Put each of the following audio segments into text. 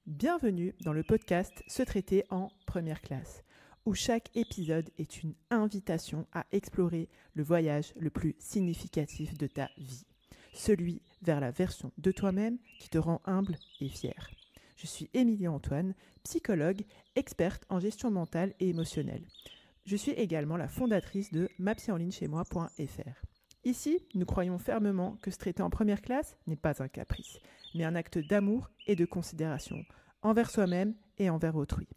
Bienvenue dans le podcast Se traiter en première classe, où chaque épisode est une invitation à explorer le voyage le plus significatif de ta vie, celui vers la version de toi-même qui te rend humble et fier. Je suis Émilie Antoine, psychologue, experte en gestion mentale et émotionnelle. Je suis également la fondatrice de mapsyenlignecheznmoi.fr. Ici, nous croyons fermement que se traiter en première classe n'est pas un caprice, mais un acte d'amour et de considération envers soi-même et envers autrui.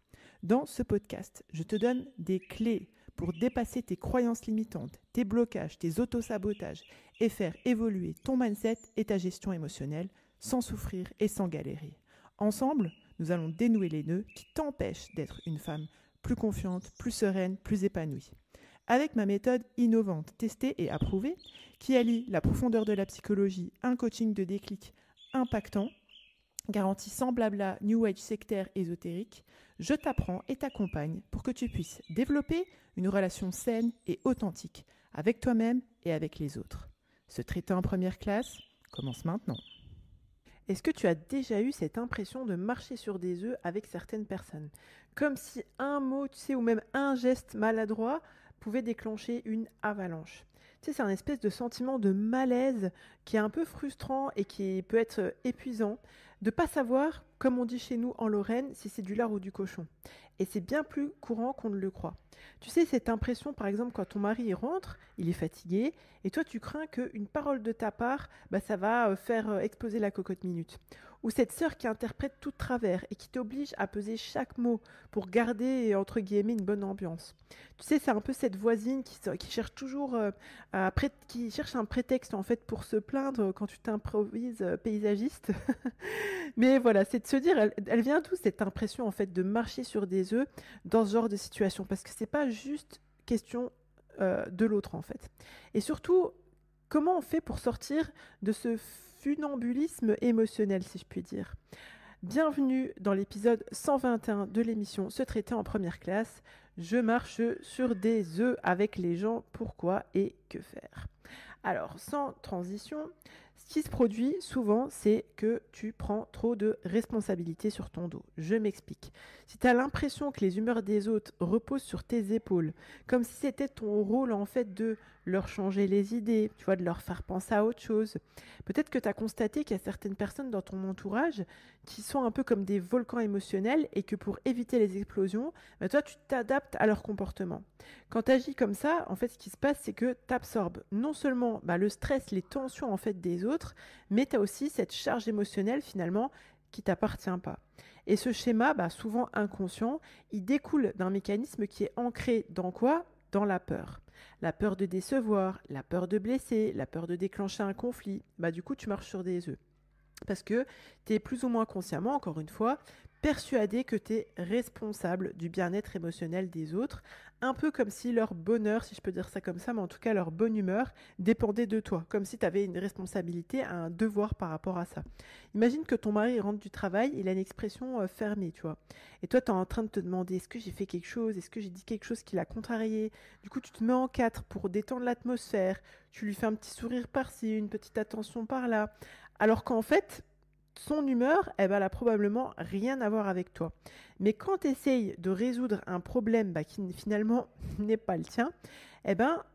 Dans ce podcast, je te donne des clés pour dépasser tes croyances limitantes, tes blocages, tes autosabotages et faire évoluer ton mindset et ta gestion émotionnelle sans souffrir et sans galérer. Ensemble, nous allons dénouer les nœuds qui t'empêchent d'être une femme plus confiante, plus sereine, plus épanouie. Avec ma méthode innovante, testée et approuvée, qui allie la profondeur de la psychologie, un coaching de déclic impactant, garantie sans blabla, new age sectaire ésotérique, je t'apprends et t'accompagne pour que tu puisses développer une relation saine et authentique avec toi-même et avec les autres. Se traiter en première classe commence maintenant. Est-ce que tu as déjà eu cette impression de marcher sur des œufs avec certaines personnes? Comme si un mot, ou même un geste maladroit pouvait déclencher une avalanche. C'est un espèce de sentiment de malaise qui est un peu frustrant et qui peut être épuisant de pas savoir, comme on dit chez nous en Lorraine, si c'est du lard ou du cochon. Et c'est bien plus courant qu'on ne le croit. Tu sais, cette impression, par exemple, quand ton mari rentre, il est fatigué, et toi tu crains qu'une parole de ta part, ça va faire exploser la cocotte minute. Ou cette sœur qui interprète tout de travers et qui t'oblige à peser chaque mot pour garder, entre guillemets, une bonne ambiance. Tu sais, c'est un peu cette voisine qui cherche toujours, qui cherche un prétexte en fait pour se plaindre quand tu t'improvises paysagiste. Mais voilà, c'est de se dire, elle vient d'où cette impression en fait de marcher sur des œufs dans ce genre de situation? Parce que c'est pas juste question de l'autre en fait. Et surtout, comment on fait pour sortir de ce funambulisme émotionnel, si je puis dire? Bienvenue dans l'épisode 121 de l'émission Se traiter en première classe. Je marche sur des œufs avec les gens, pourquoi et que faire? Alors, sans transition, ce qui se produit souvent, c'est que tu prends trop de responsabilités sur ton dos. Je m'explique. Si tu as l'impression que les humeurs des autres reposent sur tes épaules, comme si c'était ton rôle en fait de leur changer les idées, tu vois, de leur faire penser à autre chose, peut-être que tu as constaté qu'il y a certaines personnes dans ton entourage qui sont un peu comme des volcans émotionnels et que pour éviter les explosions, toi tu t'adaptes à leur comportement. Quand tu agis comme ça, en fait ce qui se passe c'est que tu absorbes non seulement le stress, les tensions en fait des autres, mais tu as aussi cette charge émotionnelle finalement qui t'appartient pas. Et ce schéma, souvent inconscient, il découle d'un mécanisme qui est ancré dans quoi? Dans la peur. La peur de décevoir, la peur de blesser, la peur de déclencher un conflit. Du coup, tu marches sur des œufs. Parce que tu es plus ou moins consciemment, encore une fois, persuadé que tu es responsable du bien-être émotionnel des autres, un peu comme si leur bonheur, si je peux dire ça comme ça, mais en tout cas leur bonne humeur dépendait de toi, comme si tu avais une responsabilité, un devoir par rapport à ça. Imagine que ton mari rentre du travail, il a une expression fermée, tu vois. Et toi, tu es en train de te demander, est-ce que j'ai fait quelque chose? Est-ce que j'ai dit quelque chose qui l'a contrarié? Du coup, tu te mets en quatre pour détendre l'atmosphère, tu lui fais un petit sourire par-ci, une petite attention par-là, alors qu'en fait, son humeur, elle a probablement rien à voir avec toi. Mais quand tu essayes de résoudre un problème qui finalement n'est pas le tien,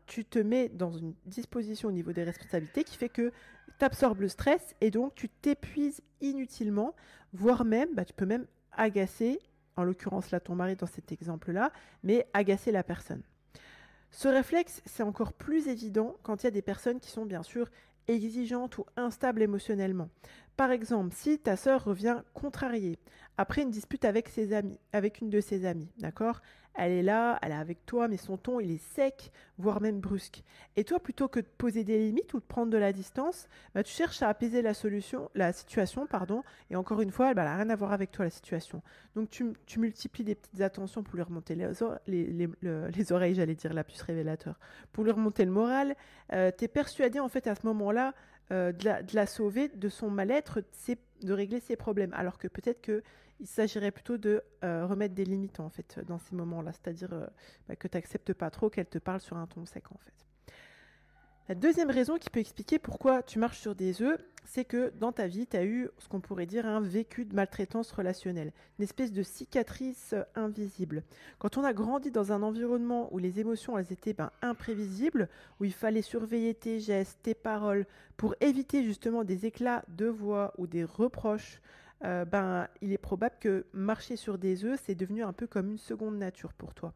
tu te mets dans une disposition au niveau des responsabilités qui fait que tu absorbes le stress et donc tu t'épuises inutilement, voire même, tu peux même agacer, en l'occurrence là ton mari dans cet exemple-là, mais agacer la personne. Ce réflexe, c'est encore plus évident quand il y a des personnes qui sont bien sûr exigeante ou instable émotionnellement. Par exemple, si ta sœur revient contrariée après une dispute avec ses amis, avec une de ses amies, d'accord? Elle est là, elle est avec toi, mais son ton, il est sec, voire même brusque. Et toi, plutôt que de poser des limites ou de prendre de la distance, tu cherches à apaiser la situation, et encore une fois, elle n'a rien à voir avec toi, la situation. Donc, tu multiplies des petites attentions pour lui remonter les oreilles, j'allais dire, la puce révélateur, pour lui remonter le moral. T'es persuadé, en fait, à ce moment-là, de la sauver de son mal-être, de régler ses problèmes. Alors que peut-être qu'il s'agirait plutôt de remettre des limites en fait dans ces moments-là, c'est-à-dire que tu n'acceptes pas trop qu'elle te parle sur un ton sec en fait. La deuxième raison qui peut expliquer pourquoi tu marches sur des œufs, c'est que dans ta vie, tu as eu ce qu'on pourrait dire un vécu de maltraitance relationnelle, une espèce de cicatrice invisible. Quand on a grandi dans un environnement où les émotions elles étaient imprévisibles, où il fallait surveiller tes gestes, tes paroles, pour éviter justement des éclats de voix ou des reproches, il est probable que marcher sur des œufs, c'est devenu un peu comme une seconde nature pour toi.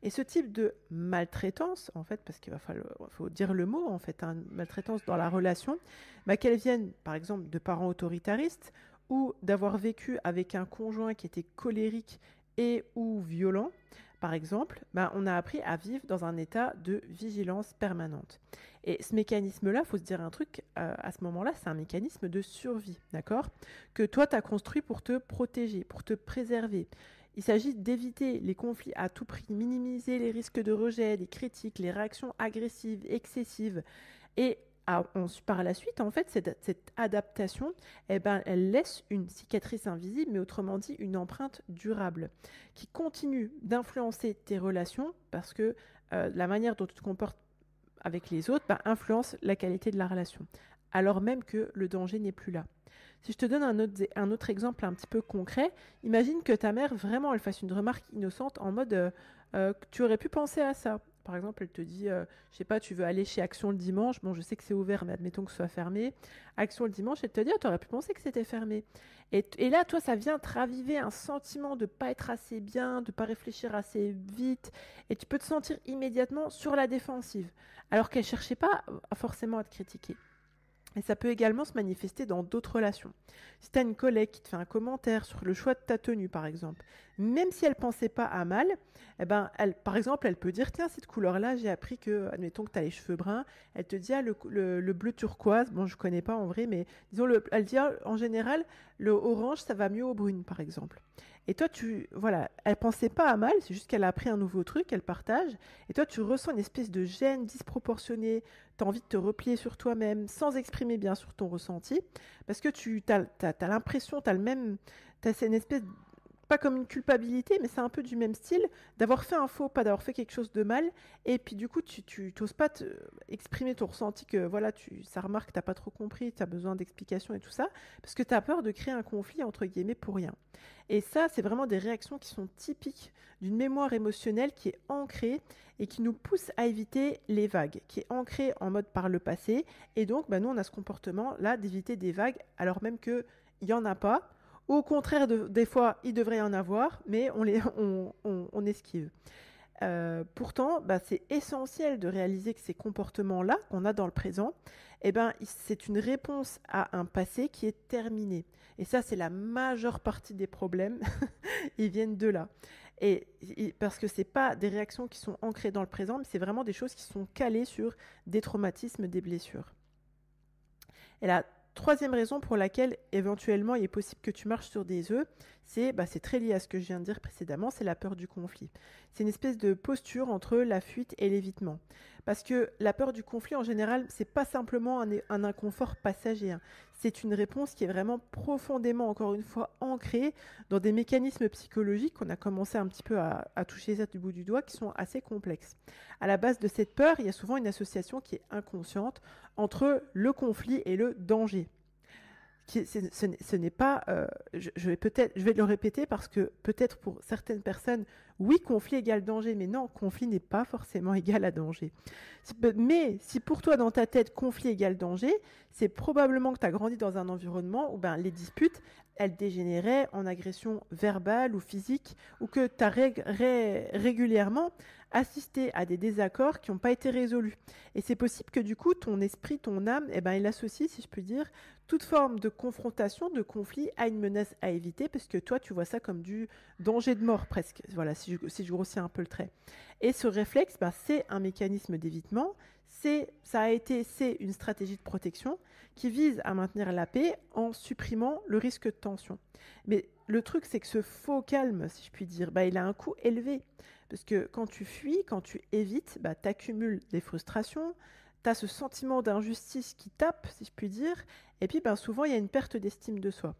Et ce type de maltraitance, en fait, parce faut dire le mot, en fait, maltraitance dans la relation, qu'elle vienne, par exemple, de parents autoritaristes ou d'avoir vécu avec un conjoint qui était colérique et ou violent, par exemple, on a appris à vivre dans un état de vigilance permanente. Et ce mécanisme-là, il faut se dire un truc, à ce moment-là, c'est un mécanisme de survie, d'accord? Que toi, tu as construit pour te protéger, pour te préserver. Il s'agit d'éviter les conflits à tout prix, minimiser les risques de rejet, les critiques, les réactions agressives, excessives. Et par la suite, en fait, cette adaptation, elle laisse une cicatrice invisible, mais autrement dit, une empreinte durable, qui continue d'influencer tes relations, parce que la manière dont tu te comportes avec les autres influence la qualité de la relation, alors même que le danger n'est plus là. Si je te donne un autre exemple un petit peu concret, imagine que ta mère, vraiment, elle fasse une remarque innocente en mode tu aurais pu penser à ça. Par exemple, elle te dit, je sais pas, tu veux aller chez Action le dimanche, bon, je sais que c'est ouvert, mais admettons que ce soit fermé. Action le dimanche, elle te dit, tu aurais pu penser que c'était fermé. Et là, toi, ça vient te raviver un sentiment de pas être assez bien, de pas réfléchir assez vite, et tu peux te sentir immédiatement sur la défensive, alors qu'elle cherchait pas forcément à te critiquer. Et ça peut également se manifester dans d'autres relations. Si tu as une collègue qui te fait un commentaire sur le choix de ta tenue, par exemple, même si elle ne pensait pas à mal, par exemple, elle peut dire, tiens, cette couleur-là, j'ai appris que, admettons que tu as les cheveux bruns, elle te dit, le bleu turquoise, bon, je ne connais pas en vrai, mais disons, elle dit, en général, le orange, ça va mieux au brune, par exemple. Et toi, elle pensait pas à mal, c'est juste qu'elle a appris un nouveau truc, elle partage, et toi, tu ressens une espèce de gêne disproportionnée, tu as envie de te replier sur toi-même, sans exprimer bien sûr ton ressenti, parce que tu as l'impression, c'est une espèce, pas comme une culpabilité, mais c'est un peu du même style, d'avoir fait un faux pas, d'avoir fait quelque chose de mal, et puis du coup, tu n'oses pas exprimer ton ressenti, que voilà, ça remarque que tu n'as pas trop compris, tu as besoin d'explications et tout ça, parce que tu as peur de créer un conflit, entre guillemets, pour rien. Et ça, c'est vraiment des réactions qui sont typiques d'une mémoire émotionnelle qui est ancrée et qui nous pousse à éviter les vagues, qui est ancrée en mode par le passé. Et donc, nous, on a ce comportement-là d'éviter des vagues, alors même qu'il n'y en a pas. Ou au contraire, des fois, il devrait y en avoir, mais on esquive. Pourtant, c'est essentiel de réaliser que ces comportements-là qu'on a dans le présent, c'est une réponse à un passé qui est terminé. Et ça, c'est la majeure partie des problèmes. Ils viennent de là. Parce que c'est pas des réactions qui sont ancrées dans le présent, mais c'est vraiment des choses qui sont calées sur des traumatismes, des blessures. Et la troisième raison pour laquelle éventuellement il est possible que tu marches sur des œufs, c'est très lié à ce que je viens de dire précédemment, c'est la peur du conflit. C'est une espèce de posture entre la fuite et l'évitement. Parce que la peur du conflit, en général, c'est pas simplement un inconfort passager. C'est une réponse qui est vraiment profondément, encore une fois, ancrée dans des mécanismes psychologiques qu'on a commencé un petit peu à toucher ça du bout du doigt, qui sont assez complexes. À la base de cette peur, il y a souvent une association qui est inconsciente entre le conflit et le danger. Ce n'est pas, je vais le répéter parce que peut-être pour certaines personnes, oui, conflit égale danger, mais non, conflit n'est pas forcément égal à danger. Mais si pour toi, dans ta tête, conflit égale danger, c'est probablement que tu as grandi dans un environnement où les disputes, elles dégénéraient en agression verbale ou physique, ou que tu as régulièrement assisté à des désaccords qui n'ont pas été résolus. Et c'est possible que du coup, ton esprit, ton âme, il associe, si je peux dire, toute forme de confrontation, de conflit à une menace à éviter, parce que toi, tu vois ça comme du danger de mort presque. Voilà, si je grossis un peu le trait. Et ce réflexe, c'est un mécanisme d'évitement, c'est une stratégie de protection qui vise à maintenir la paix en supprimant le risque de tension. Mais le truc, c'est que ce faux calme, si je puis dire, il a un coût élevé. Parce que quand tu fuis, quand tu évites, tu accumules des frustrations, tu as ce sentiment d'injustice qui tape, si je puis dire, et puis souvent il y a une perte d'estime de soi.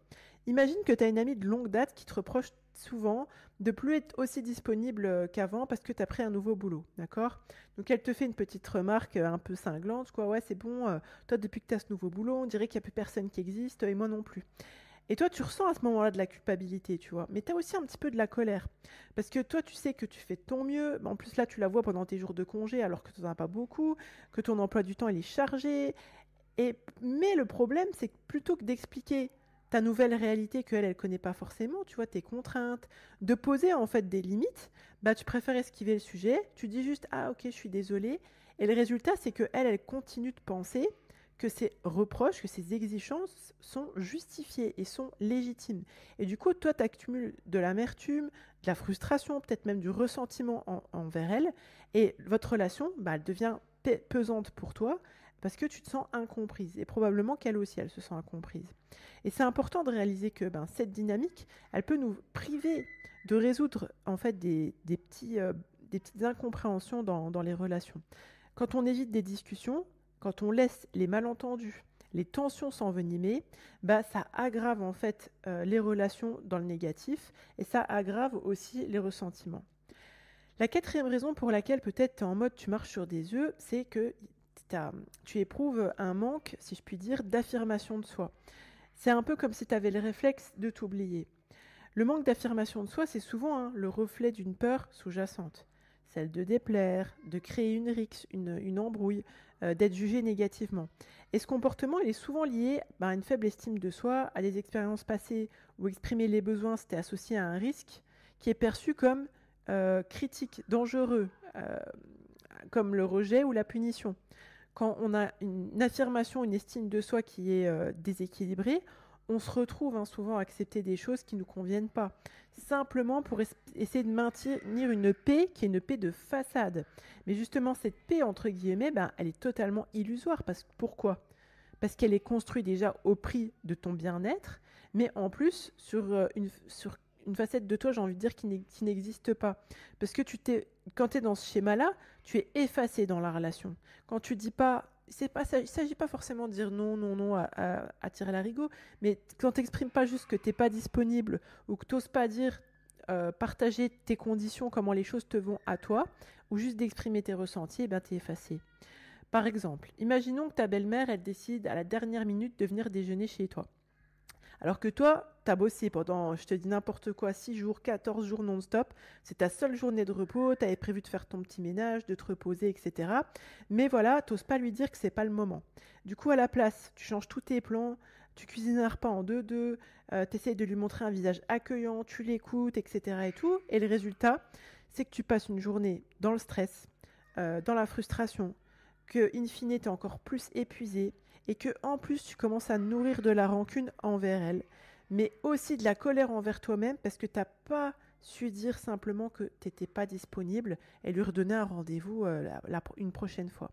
Imagine que tu as une amie de longue date qui te reproche souvent de plus être aussi disponible qu'avant parce que tu as pris un nouveau boulot, d'accord? Donc elle te fait une petite remarque un peu cinglante, quoi, ouais c'est bon, toi depuis que tu as ce nouveau boulot, on dirait qu'il n'y a plus personne qui existe, et moi non plus. Et toi, tu ressens à ce moment-là de la culpabilité, tu vois. Mais tu as aussi un petit peu de la colère. Parce que toi, tu sais que tu fais de ton mieux. En plus, là, tu la vois pendant tes jours de congé alors que tu n'en as pas beaucoup, que ton emploi du temps, il est chargé. Mais le problème, c'est que plutôt que d'expliquer ta nouvelle réalité qu'elle, elle connaît pas forcément, tu vois, tes contraintes, de poser en fait des limites, tu préfères esquiver le sujet. Tu dis juste, ah ok, je suis désolée. Et le résultat, c'est que elle continue de penser que ces reproches, que ces exigences sont justifiées et sont légitimes. Et du coup, toi, tu accumules de l'amertume, de la frustration, peut-être même du ressentiment envers elle, et votre relation, elle devient pesante pour toi, parce que tu te sens incomprise, et probablement qu'elle aussi, elle se sent incomprise. Et c'est important de réaliser que cette dynamique, elle peut nous priver de résoudre en fait des petites incompréhensions dans les relations. Quand on évite des discussions, quand on laisse les malentendus, les tensions s'envenimer, ça aggrave en fait les relations dans le négatif et ça aggrave aussi les ressentiments. La quatrième raison pour laquelle peut-être tu es en mode tu marches sur des œufs, c'est que tu éprouves un manque, si je puis dire, d'affirmation de soi. C'est un peu comme si tu avais le réflexe de t'oublier. Le manque d'affirmation de soi, c'est souvent le reflet d'une peur sous-jacente. Celle de déplaire, de créer une rixe, une embrouille, d'être jugé négativement. Et ce comportement, il est souvent lié à une faible estime de soi, à des expériences passées où exprimer les besoins, c'était associé à un risque qui est perçu comme critique, dangereux, comme le rejet ou la punition. Quand on a une affirmation, une estime de soi qui est déséquilibrée, on se retrouve souvent à accepter des choses qui ne nous conviennent pas, simplement pour essayer de maintenir une paix qui est une paix de façade. Mais justement, cette paix, entre guillemets, elle est totalement illusoire. Pourquoi ? Parce qu'elle est construite déjà au prix de ton bien-être, mais en plus sur une facette de toi, j'ai envie de dire, qui n'existe pas. Parce que quand tu es dans ce schéma-là, tu es effacé dans la relation. Quand tu dis pas... Il ne s'agit pas forcément de dire non à tirer l'arigot, mais quand tu n'exprimes pas juste que tu n'es pas disponible ou que tu n'oses pas dire, partager tes conditions, comment les choses te vont à toi, ou juste d'exprimer tes ressentis, tu es effacé. Par exemple, imaginons que ta belle-mère, elle décide à la dernière minute de venir déjeuner chez toi. Alors que toi, tu as bossé pendant, je te dis n'importe quoi, 6 jours, 14 jours non-stop. C'est ta seule journée de repos, tu avais prévu de faire ton petit ménage, de te reposer, etc. Mais voilà, tu n'oses pas lui dire que c'est pas le moment. Du coup, à la place, tu changes tous tes plans, tu cuisines un repas en deux, tu essayes de lui montrer un visage accueillant, tu l'écoutes, etc. Et tout. Et le résultat, c'est que tu passes une journée dans le stress, dans la frustration, que in fine, tu es encore plus épuisé, et que en plus tu commences à nourrir de la rancune envers elle, mais aussi de la colère envers toi-même parce que tu n'as pas su dire simplement que tu n'étais pas disponible et lui redonner un rendez-vous une prochaine fois.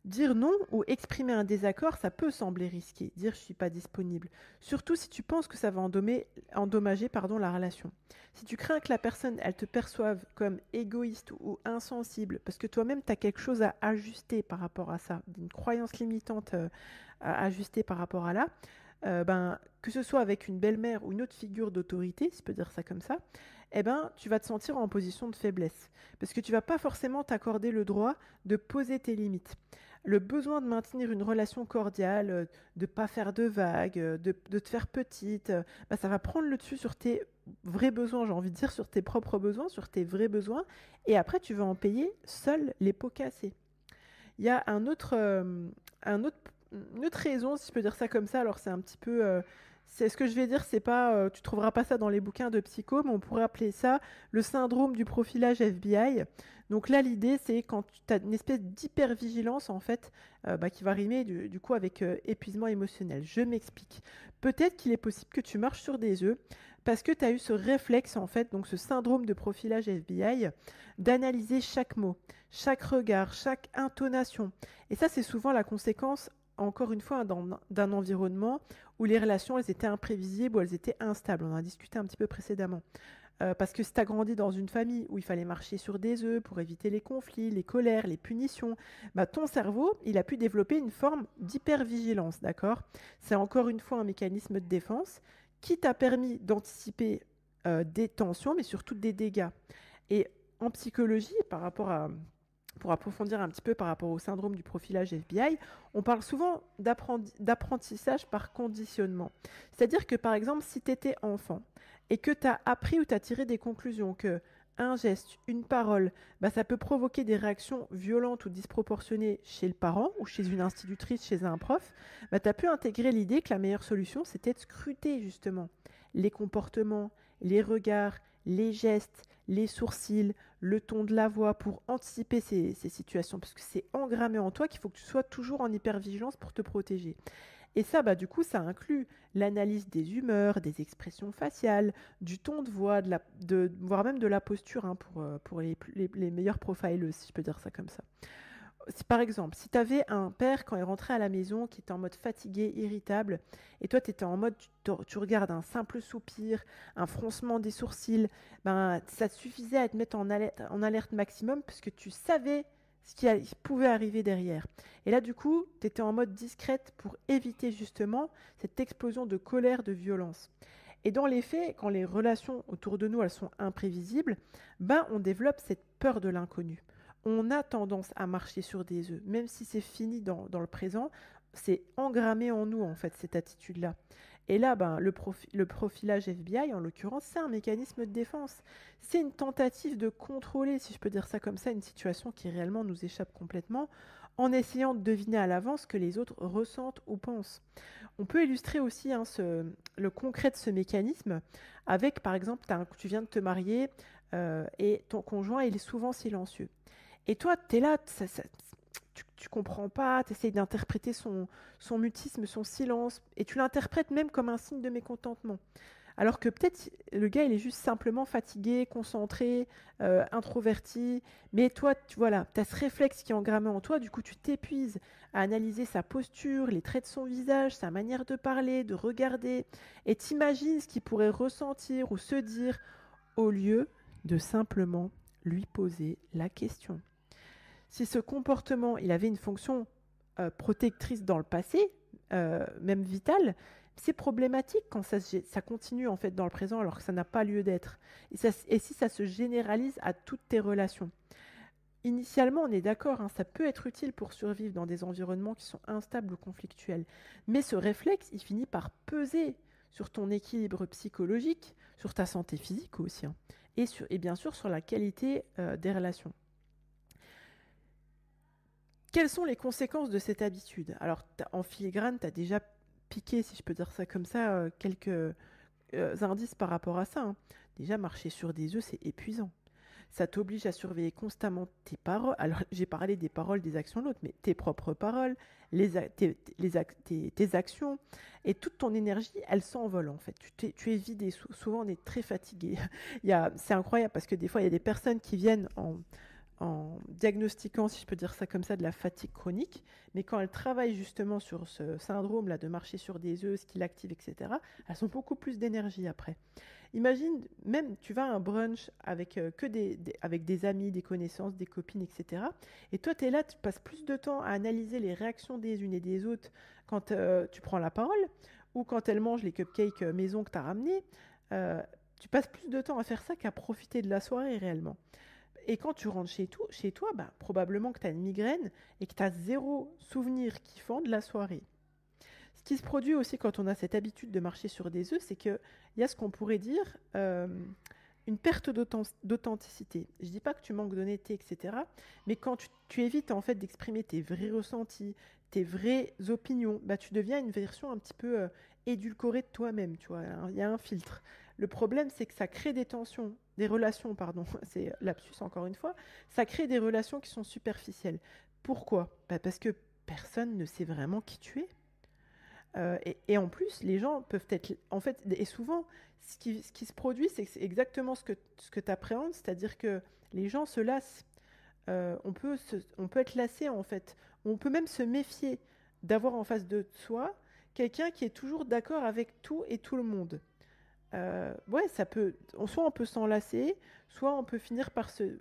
Dire non ou exprimer un désaccord, ça peut sembler risqué, dire je suis pas disponible, surtout si tu penses que ça va endommager la relation. Si tu crains que la personne elle te perçoive comme égoïste ou insensible, parce que toi-même tu as quelque chose à ajuster par rapport à ça, une croyance limitante à ajuster par rapport à là, que ce soit avec une belle-mère ou une autre figure d'autorité, si je peux dire ça comme ça, tu vas te sentir en position de faiblesse. Parce que tu vas pas forcément t'accorder le droit de poser tes limites. Le besoin de maintenir une relation cordiale, de pas faire de vagues, de te faire petite, ça va prendre le dessus sur tes vrais besoins, j'ai envie de dire, sur tes propres besoins, sur tes vrais besoins, et après tu vas en payer seul les pots cassés. Il y a une autre raison, si je peux dire ça comme ça, alors c'est un petit peu... c'est ce que je vais dire, c'est pas... tu trouveras pas ça dans les bouquins de psycho, mais on pourrait appeler ça le syndrome du profilage FBI. Donc là, l'idée, c'est quand tu as une espèce d'hypervigilance, en fait, qui va rimer du coup avec épuisement émotionnel. Je m'explique. Peut-être qu'il est possible que tu marches sur des œufs parce que tu as eu ce réflexe, en fait, donc ce syndrome de profilage FBI, d'analyser chaque mot, chaque regard, chaque intonation. Et ça, c'est souvent la conséquence, encore une fois, d'un environnement où les relations, elles étaient imprévisibles ou elles étaient instables. On en a discuté un petit peu précédemment. Parce que si tu as grandi dans une famille où il fallait marcher sur des œufs pour éviter les conflits, les colères, les punitions, bah, ton cerveau, il a pu développer une forme d'hypervigilance, d'accord? C'est encore une fois un mécanisme de défense qui t'a permis d'anticiper des tensions, mais surtout des dégâts. Et en psychologie, pour approfondir un petit peu par rapport au syndrome du profilage FBI, on parle souvent d'apprentissage par conditionnement. C'est-à-dire que, par exemple, si tu étais enfant et que tu as appris ou tu as tiré des conclusions que un geste, une parole, bah, ça peut provoquer des réactions violentes ou disproportionnées chez le parent ou chez une institutrice, chez un prof, bah, tu as pu intégrer l'idée que la meilleure solution, c'était de scruter justement les comportements, les regards, les gestes, les sourcils, le ton de la voix pour anticiper ces situations, parce que c'est engrammé en toi qu'il faut que tu sois toujours en hypervigilance pour te protéger. Et ça, bah, du coup, ça inclut l'analyse des humeurs, des expressions faciales, du ton de voix, voire même de la posture, hein, pour les meilleurs profilers, si je peux dire ça comme ça. Par exemple, si tu avais un père quand il rentrait à la maison qui était en mode fatigué, irritable, et toi tu étais en mode tu regardes un simple soupir, un froncement des sourcils, ben, ça suffisait à te mettre en alerte maximum puisque tu savais ce qui pouvait arriver derrière. Et là du coup, tu étais en mode discrète pour éviter justement cette explosion de colère, de violence. Et dans les faits, quand les relations autour de nous elles sont imprévisibles, ben, on développe cette peur de l'inconnu. On a tendance à marcher sur des œufs, même si c'est fini dans le présent, c'est engrammé en nous en fait cette attitude-là. Et là, ben, le profilage FBI, en l'occurrence, c'est un mécanisme de défense. C'est une tentative de contrôler, si je peux dire ça comme ça, une situation qui réellement nous échappe complètement, en essayant de deviner à l'avance ce que les autres ressentent ou pensent. On peut illustrer aussi hein, le concret de ce mécanisme avec, par exemple, tu viens de te marier et ton conjoint il est souvent silencieux. Et toi, tu es là, tu comprends pas, tu essayes d'interpréter son mutisme, son silence, et tu l'interprètes même comme un signe de mécontentement. Alors que peut-être le gars, il est juste simplement fatigué, concentré, introverti, mais toi, voilà, tu as ce réflexe qui est engrammé en toi, du coup tu t'épuises à analyser sa posture, les traits de son visage, sa manière de parler, de regarder, et t'imagines ce qu'il pourrait ressentir ou se dire, au lieu de simplement lui poser la question. Si ce comportement il avait une fonction protectrice dans le passé, même vitale, c'est problématique quand ça continue en fait dans le présent alors que ça n'a pas lieu d'être. Et si ça se généralise à toutes tes relations. Initialement, on est d'accord, hein, ça peut être utile pour survivre dans des environnements qui sont instables ou conflictuels. Mais ce réflexe, il finit par peser sur ton équilibre psychologique, sur ta santé physique aussi, hein, et bien sûr sur la qualité des relations. Quelles sont les conséquences de cette habitude? Alors, en filigrane, tu as déjà piqué, si je peux dire ça comme ça, quelques indices par rapport à ça, hein. Déjà, marcher sur des œufs, c'est épuisant. Ça t'oblige à surveiller constamment tes paroles. Alors, j'ai parlé des paroles, des actions de l'autre, mais tes propres paroles, tes actions, et toute ton énergie, elle s'envole en fait. Tu es vidé. Souvent, on est très fatigué. C'est incroyable parce que des fois, il y a des personnes qui viennent en diagnostiquant, si je peux dire ça comme ça, de la fatigue chronique, mais quand elles travaillent justement sur ce syndrome-là de marcher sur des œufs, ce qui l'active, etc., elles ont beaucoup plus d'énergie après. Imagine, même tu vas à un brunch avec, avec des amis, des connaissances, des copines, etc., et toi, tu es là, tu passes plus de temps à analyser les réactions des unes et des autres quand tu prends la parole, ou quand elles mangent les cupcakes maison que tu as ramenés, tu passes plus de temps à faire ça qu'à profiter de la soirée réellement. Et quand tu rentres chez toi, bah, probablement que tu as une migraine et que tu as zéro souvenir kiffant de la soirée. Ce qui se produit aussi quand on a cette habitude de marcher sur des œufs, c'est qu'il y a ce qu'on pourrait dire une perte d'authenticité. Je ne dis pas que tu manques d'honnêteté, etc. Mais quand tu évites en fait d'exprimer tes vrais ressentis, tes vraies opinions, bah, tu deviens une version un petit peu édulcorée de toi-même. Tu vois, il y a un filtre. Le problème, c'est que ça crée des relations, pardon, c'est lapsus encore une fois, ça crée des relations qui sont superficielles. Pourquoi? Bah, parce que personne ne sait vraiment qui tu es. Et en plus, les gens peuvent être... En fait, et souvent, ce qui se produit, c'est exactement ce que tu appréhendes, c'est-à-dire que les gens se lassent. On peut être lassé, en fait. On peut même se méfier d'avoir en face de soi quelqu'un qui est toujours d'accord avec tout et tout le monde. ouais, soit on peut s'enlacer, soit on peut finir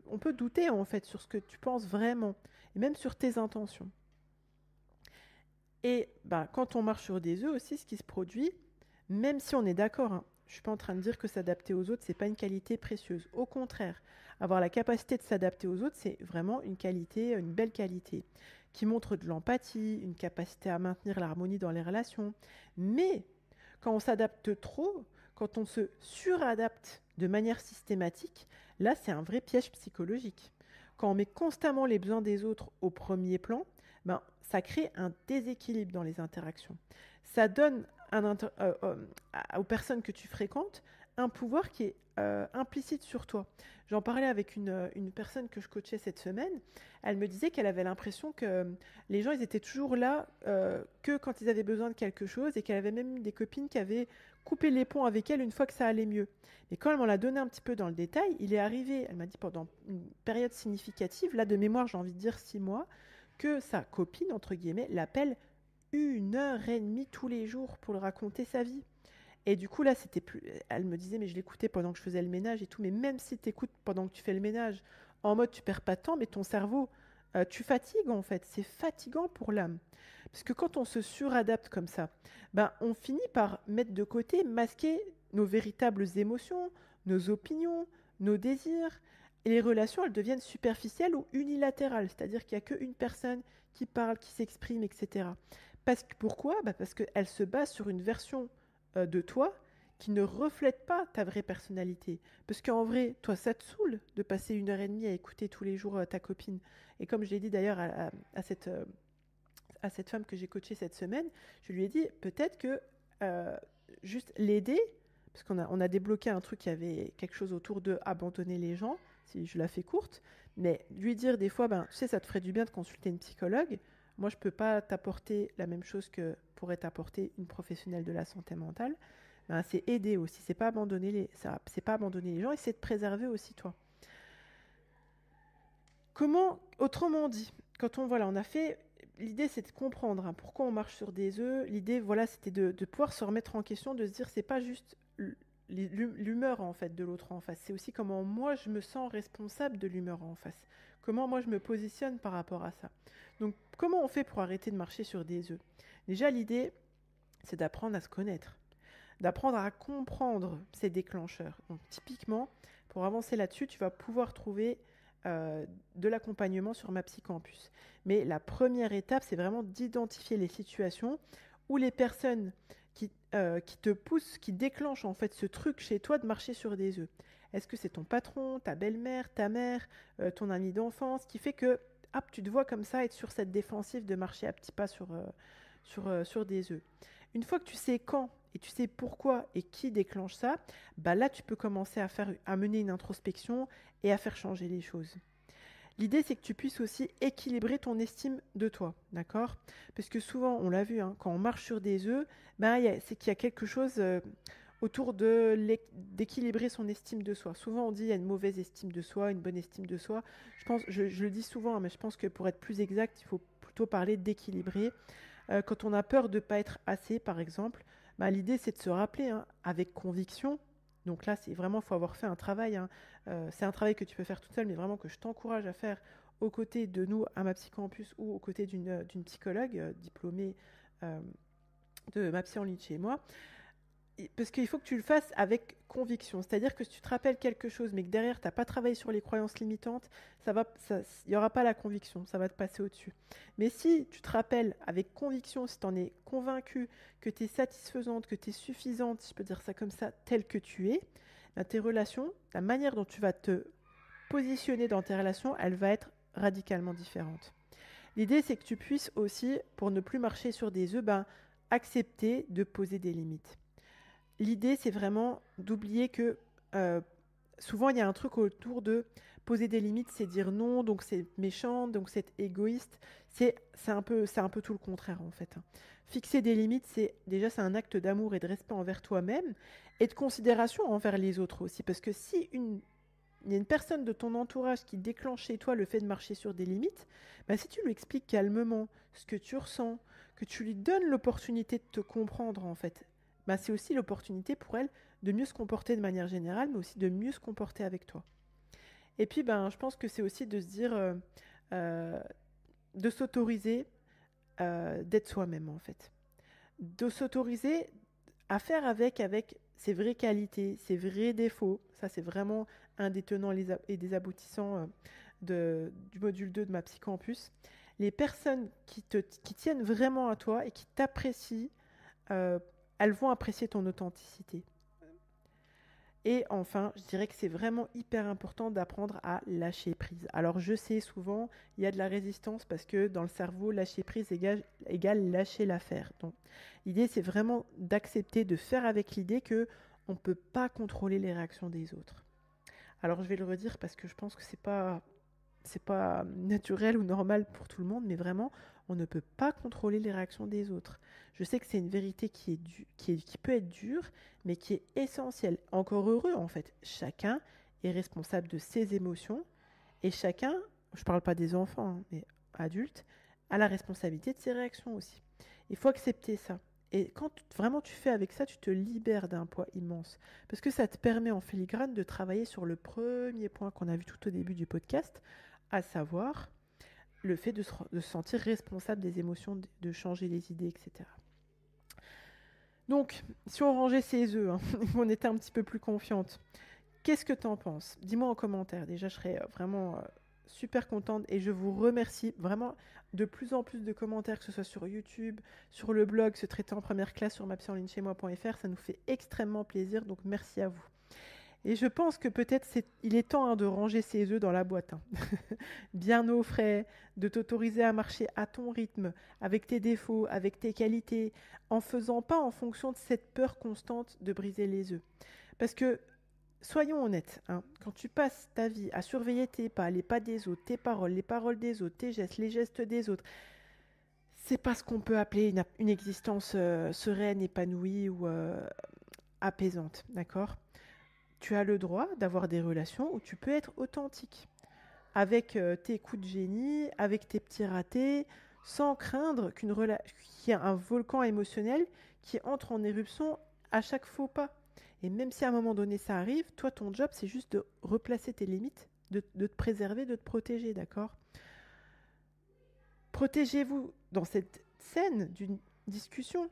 on peut douter en fait sur ce que tu penses vraiment, et même sur tes intentions. Et ben, quand on marche sur des œufs aussi, ce qui se produit, même si on est d'accord, hein, je suis pas en train de dire que s'adapter aux autres, c'est pas une qualité précieuse. Au contraire, avoir la capacité de s'adapter aux autres, c'est vraiment une qualité, une belle qualité, qui montre de l'empathie, une capacité à maintenir l'harmonie dans les relations. Mais quand on s'adapte trop, quand on se suradapte de manière systématique, là, c'est un vrai piège psychologique. Quand on met constamment les besoins des autres au premier plan, ben, ça crée un déséquilibre dans les interactions. Ça donne aux personnes que tu fréquentes un pouvoir qui est implicite sur toi. J'en parlais avec une personne que je coachais cette semaine. Elle me disait qu'elle avait l'impression que les gens, ils étaient toujours là que quand ils avaient besoin de quelque chose et qu'elle avait même des copines qui avaient coupé les ponts avec elle une fois que ça allait mieux. Mais quand elle m'en l'a donné un petit peu dans le détail, il est arrivé, elle m'a dit pendant une période significative, là de mémoire j'ai envie de dire 6 mois, que sa copine, entre guillemets, l'appelle 1 heure et demie tous les jours pour lui raconter sa vie. Et du coup, là, c'était plus. Elle me disait, mais je l'écoutais pendant que je faisais le ménage et tout. Mais même si tu écoutes pendant que tu fais le ménage, en mode tu perds pas de temps, mais ton cerveau, tu fatigues en fait. C'est fatigant pour l'âme. Parce que quand on se suradapte comme ça, ben, on finit par mettre de côté, masquer nos véritables émotions, nos opinions, nos désirs. Et les relations, elles deviennent superficielles ou unilatérales. C'est-à-dire qu'il n'y a qu'une personne qui parle, qui s'exprime, etc. Pourquoi? Parce qu'elle se base sur une version de toi qui ne reflète pas ta vraie personnalité. Parce qu'en vrai, toi, ça te saoule de passer 1 heure et demie à écouter tous les jours ta copine. Et comme je l'ai dit d'ailleurs à cette femme que j'ai coachée cette semaine, je lui ai dit peut-être que juste l'aider, parce on a débloqué un truc, il y avait quelque chose autour de abandonner les gens, si je la fais courte, mais lui dire des fois, ben, tu sais, ça te ferait du bien de consulter une psychologue. Moi, je ne peux pas t'apporter la même chose que pourrait t'apporter une professionnelle de la santé mentale. Ben, c'est aider aussi, c'est pas c'est pas abandonner les gens et c'est de préserver aussi toi. Autrement dit, quand on a fait, l'idée c'est de comprendre pourquoi on marche sur des œufs. L'idée, voilà, c'était de pouvoir se remettre en question, de se dire c'est pas juste l'humeur en fait de l'autre en face, c'est aussi comment moi je me sens responsable de l'humeur en face, comment moi je me positionne par rapport à ça. Donc comment on fait pour arrêter de marcher sur des œufs? Déjà l'idée c'est d'apprendre à se connaître, d'apprendre à comprendre ces déclencheurs. Donc typiquement pour avancer là-dessus tu vas pouvoir trouver de l'accompagnement sur ma psycampus. Mais la première étape c'est vraiment d'identifier les situations où les personnes qui te poussent, qui déclenchent en fait ce truc chez toi de marcher sur des œufs. Est-ce que c'est ton patron, ta belle-mère, ta mère, ton ami d'enfance qui fait que hop, tu te vois comme ça être sur cette défensive de marcher à petits pas sur des œufs. Une fois que tu sais quand et tu sais pourquoi et qui déclenche ça, bah là tu peux commencer à mener une introspection et à faire changer les choses. L'idée, c'est que tu puisses aussi équilibrer ton estime de toi, d'accord? Parce que souvent, on l'a vu, quand on marche sur des œufs, c'est qu'il y a quelque chose autour d'équilibrer son estime de soi. Souvent, on dit qu'il y a une mauvaise estime de soi, une bonne estime de soi. Je le dis souvent, mais je pense que pour être plus exact, il faut plutôt parler d'équilibrer. Quand on a peur de ne pas être assez, par exemple, l'idée, c'est de se rappeler avec conviction. Donc là, c'est vraiment, il faut avoir fait un travail. C'est un travail que tu peux faire toute seule, mais vraiment que je t'encourage à faire aux côtés de nous à ma psycampus ou aux côtés d'une psychologue diplômée de ma psy en ligne chez moi. Parce qu'il faut que tu le fasses avec conviction. C'est-à-dire que si tu te rappelles quelque chose, mais que derrière, tu n'as pas travaillé sur les croyances limitantes, il n'y aura pas la conviction, ça va te passer au-dessus. Mais si tu te rappelles avec conviction, si tu en es convaincu que tu es satisfaisante, que tu es suffisante, si je peux dire ça comme ça, telle que tu es, tes relations, la manière dont tu vas te positionner dans tes relations, elle va être radicalement différente. L'idée, c'est que tu puisses aussi, pour ne plus marcher sur des œufs, accepter de poser des limites. L'idée, c'est vraiment d'oublier que souvent, il y a un truc autour de poser des limites, c'est dire non, donc c'est méchant, donc c'est égoïste. C'est un peu tout le contraire, en fait. Fixer des limites, c'est un acte d'amour et de respect envers toi-même et de considération envers les autres aussi. Parce que si il y a une personne de ton entourage qui déclenche chez toi le fait de marcher sur des limites, si tu lui expliques calmement ce que tu ressens, que tu lui donnes l'opportunité de te comprendre, en fait, c'est aussi l'opportunité pour elles de mieux se comporter de manière générale, mais aussi de mieux se comporter avec toi. Et puis, je pense que c'est aussi de se dire, de s'autoriser d'être soi-même, en fait. De s'autoriser à faire avec ses vraies qualités, ses vrais défauts. Ça, c'est vraiment un des tenants et des aboutissants du module 2 de ma Psycampus. Les personnes qui tiennent vraiment à toi et qui t'apprécient, elles vont apprécier ton authenticité. Et enfin, je dirais que c'est vraiment hyper important d'apprendre à lâcher prise. Alors je sais, souvent, il y a de la résistance parce que dans le cerveau, lâcher prise égale lâcher l'affaire. Donc l'idée, c'est vraiment d'accepter de faire avec l'idée que on ne peut pas contrôler les réactions des autres. Alors je vais le redire parce que je pense que c'est pas naturel ou normal pour tout le monde, mais vraiment, on ne peut pas contrôler les réactions des autres. Je sais que c'est une vérité qui peut être dure, mais qui est essentielle. Encore heureux, en fait. Chacun est responsable de ses émotions, et chacun, je ne parle pas des enfants, hein, mais adultes, a la responsabilité de ses réactions aussi. Il faut accepter ça. Et quand vraiment tu fais avec ça, tu te libères d'un poids immense. Parce que ça te permet en filigrane de travailler sur le premier point qu'on a vu tout au début du podcast, à savoir le fait de se sentir responsable des émotions, de changer les idées, etc. Donc, si on rangeait ses œufs, on était un petit peu plus confiante, qu'est-ce que tu en penses? Dis-moi en commentaire. Déjà, je serais vraiment super contente et je vous remercie vraiment de plus en plus de commentaires, que ce soit sur YouTube, sur le blog, se traiter en première classe sur mapsyenlignechez-moi.fr. Ça nous fait extrêmement plaisir, donc merci à vous. Et je pense que peut-être il est temps de ranger ses œufs dans la boîte. Bien au frais, de t'autoriser à marcher à ton rythme, avec tes défauts, avec tes qualités, en faisant pas en fonction de cette peur constante de briser les œufs. Parce que, soyons honnêtes, quand tu passes ta vie à surveiller tes pas, les pas des autres, tes paroles, les paroles des autres, tes gestes, les gestes des autres, c'est pas ce qu'on peut appeler une existence sereine, épanouie ou apaisante, d'accord ? Tu as le droit d'avoir des relations où tu peux être authentique, avec tes coups de génie, avec tes petits ratés, sans craindre qu'il y ait un volcan émotionnel qui entre en éruption à chaque faux pas. Et même si à un moment donné ça arrive, toi, ton job, c'est juste de replacer tes limites, de te préserver, de te protéger, d'accord ? Protégez-vous dans cette scène d'une discussion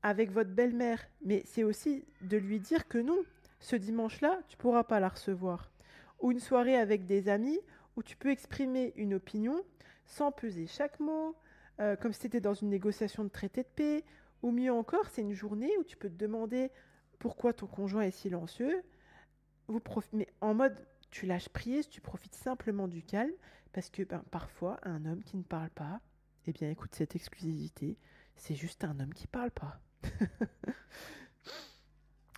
avec votre belle-mère, mais c'est aussi de lui dire que non, ce dimanche-là, tu ne pourras pas la recevoir. Ou une soirée avec des amis où tu peux exprimer une opinion sans peser chaque mot, comme si c'était dans une négociation de traité de paix. Ou mieux encore, c'est une journée où tu peux te demander pourquoi ton conjoint est silencieux. Mais en mode, tu lâches prise, tu profites simplement du calme, parce que parfois, un homme qui ne parle pas, eh bien écoute, cette exclusivité, c'est juste un homme qui ne parle pas.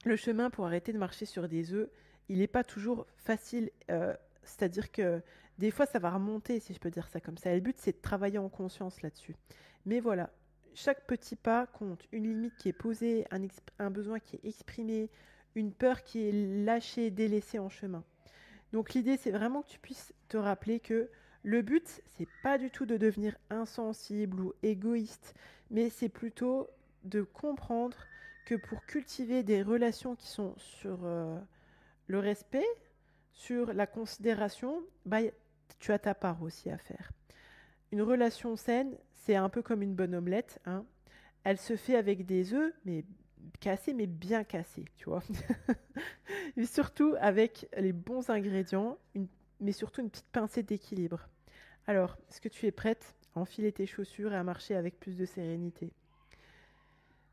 Le chemin pour arrêter de marcher sur des œufs, il n'est pas toujours facile. C'est-à-dire que des fois, ça va remonter, si je peux dire ça comme ça. Et le but, c'est de travailler en conscience là-dessus. Mais voilà, chaque petit pas compte. Une limite qui est posée, un besoin qui est exprimé, une peur qui est lâchée, délaissée en chemin. Donc l'idée, c'est vraiment que tu puisses te rappeler que le but, c'est pas du tout de devenir insensible ou égoïste, mais c'est plutôt de comprendre que pour cultiver des relations qui sont sur le respect, sur la considération, tu as ta part aussi à faire. Une relation saine, c'est un peu comme une bonne omelette. Elle se fait avec des œufs, mais cassés, mais bien cassés, tu vois. Et surtout avec les bons ingrédients, mais surtout une petite pincée d'équilibre. Alors, est-ce que tu es prête à enfiler tes chaussures et à marcher avec plus de sérénité ?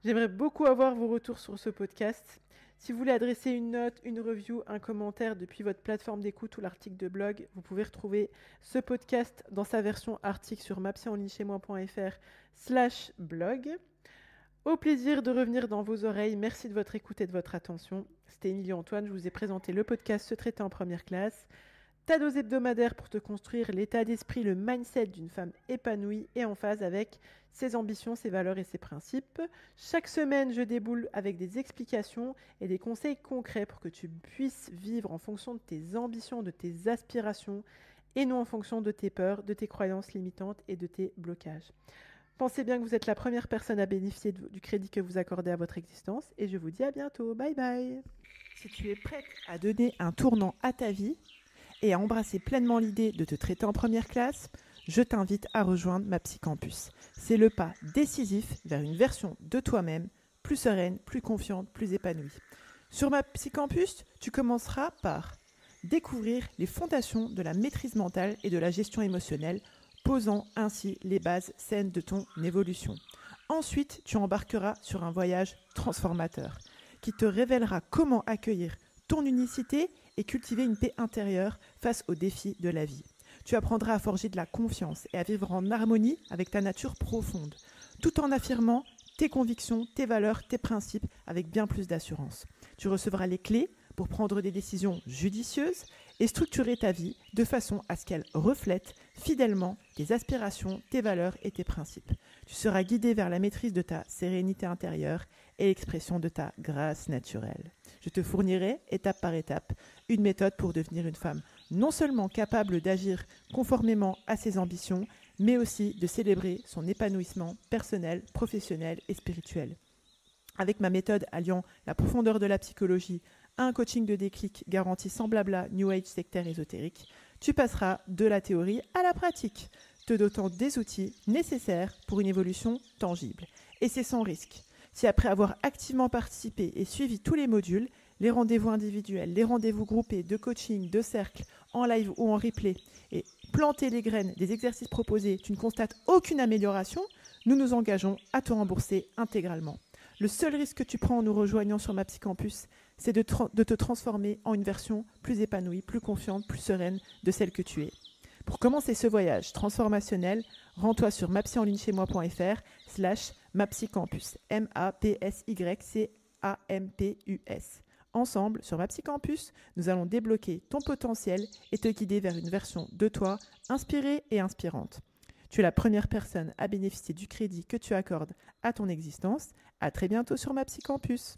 J'aimerais beaucoup avoir vos retours sur ce podcast. Si vous voulez adresser une note, une review, un commentaire depuis votre plateforme d'écoute ou l'article de blog, vous pouvez retrouver ce podcast dans sa version article sur mapsyenlignechez-moi.fr/blog. Au plaisir de revenir dans vos oreilles. Merci de votre écoute et de votre attention. C'était Émilie Antoine, je vous ai présenté le podcast Se traiter en première classe. Ta dose hebdomadaire pour te construire l'état d'esprit, le mindset d'une femme épanouie et en phase avec ses ambitions, ses valeurs et ses principes. Chaque semaine, je déboule avec des explications et des conseils concrets pour que tu puisses vivre en fonction de tes ambitions, de tes aspirations et non en fonction de tes peurs, de tes croyances limitantes et de tes blocages. Pensez bien que vous êtes la première personne à bénéficier du crédit que vous accordez à votre existence et je vous dis à bientôt. Bye bye. Si tu es prête à donner un tournant à ta vie et à embrasser pleinement l'idée de te traiter en première classe, je t'invite à rejoindre ma Psycampus. C'est le pas décisif vers une version de toi-même plus sereine, plus confiante, plus épanouie. Sur ma Psycampus, tu commenceras par découvrir les fondations de la maîtrise mentale et de la gestion émotionnelle, posant ainsi les bases saines de ton évolution. Ensuite, tu embarqueras sur un voyage transformateur qui te révélera comment accueillir ton unicité et cultiver une paix intérieure face aux défis de la vie. Tu apprendras à forger de la confiance et à vivre en harmonie avec ta nature profonde, tout en affirmant tes convictions, tes valeurs, tes principes avec bien plus d'assurance. Tu recevras les clés pour prendre des décisions judicieuses et structurer ta vie de façon à ce qu'elle reflète fidèlement tes aspirations, tes valeurs et tes principes. Tu seras guidé vers la maîtrise de ta sérénité intérieure et l'expression de ta grâce naturelle. Je te fournirai, étape par étape, une méthode pour devenir une femme non seulement capable d'agir conformément à ses ambitions, mais aussi de célébrer son épanouissement personnel, professionnel et spirituel. Avec ma méthode alliant la profondeur de la psychologie à un coaching de déclic garanti sans blabla, New Age sectaire ésotérique, tu passeras de la théorie à la pratique, te dotant des outils nécessaires pour une évolution tangible. Et c'est sans risque. Si après avoir activement participé et suivi tous les modules, les rendez-vous individuels, les rendez-vous groupés de coaching, de cercle, en live ou en replay, et planter les graines des exercices proposés, tu ne constates aucune amélioration, nous nous engageons à te rembourser intégralement. Le seul risque que tu prends en nous rejoignant sur ma Psycampus, c'est de te transformer en une version plus épanouie, plus confiante, plus sereine de celle que tu es. Pour commencer ce voyage transformationnel, rends-toi sur mapsyenligneschezmoi.fr/mapsycampus, MAPSYCAMPUS. Ensemble, sur ma Psycampus, nous allons débloquer ton potentiel et te guider vers une version de toi inspirée et inspirante. Tu es la première personne à bénéficier du crédit que tu accordes à ton existence. À très bientôt sur ma Psycampus.